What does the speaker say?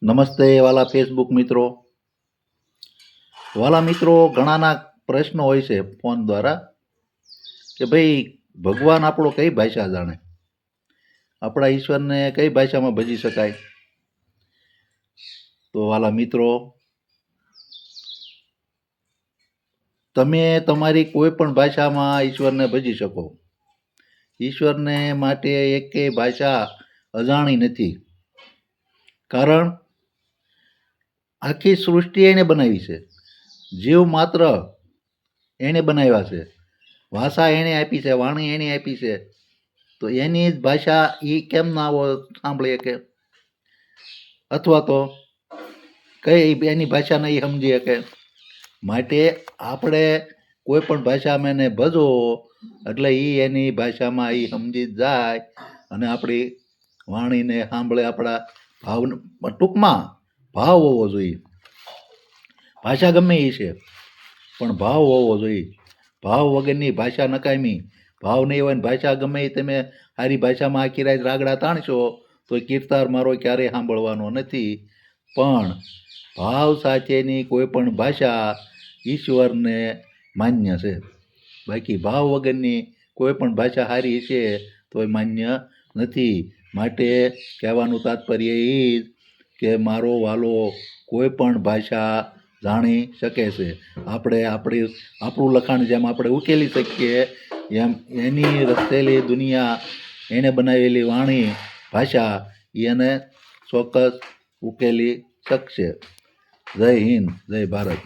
નમસ્તે વાલા ફેસબુક મિત્રો. વાલા મિત્રો, ઘણાના પ્રશ્નો હોય છે ફોન દ્વારા કે ભાઈ ભગવાન આપણો કઈ ભાષા જાણે, આપણા ઈશ્વરને કઈ ભાષામાં ભજી શકાય. તો વાલા મિત્રો, તમે તમારી કોઈ પણ ભાષામાં ઈશ્વરને ભજી શકો. ઈશ્વરને માટે એકેય ભાષા અજાણી નથી, કારણ આખી સૃષ્ટિ એણે બનાવી છે, જીવ માત્ર એણે બનાવ્યા છે, ભાષા એણે આપી છે, વાણી એણે આપી છે. તો એની જ ભાષા એ કેમ ના સાંભળી શકે, અથવા તો કઈ એની ભાષા નહીં સમજી શકે. માટે આપણે કોઈ પણ ભાષામાં એને ભજો એટલે એ એની ભાષામાં એ સમજી જાય અને આપણી વાણીને સાંભળે. આપણા ભાવ ટૂંકમાં ભાવ હોવો જોઈએ. ભાષા ગમે એ છે, પણ ભાવ હોવો જોઈએ. ભાવ વગરની ભાષા નકામી. ભાવ નહીં હોય ને ભાષા ગમે એ તમે સારી ભાષામાં આખી રાત રાગડા તાણશો તો કીર્તાર મારો ક્યારેય સાંભળવાનો નથી. પણ ભાવ સાથેની કોઈ પણ ભાષા ઈશ્વરને માન્ય છે. બાકી ભાવ વગરની કોઈ પણ ભાષા સારી છે તો એ માન્ય નથી. માટે કહેવાનું તાત્પર્ય એ જ કે મારો વાલો કોઈ પણ ભાષા જાણી શકે છે. આપણે આપણું લખાણ જેમ આપણે ઉકેલી શકીએ એમ એની રચેલી દુનિયા, એણે બનાવેલી વાણી, ભાષા એને ચોક્કસ ઉકેલી શકશે. જય હિન્દ, જય ભારત.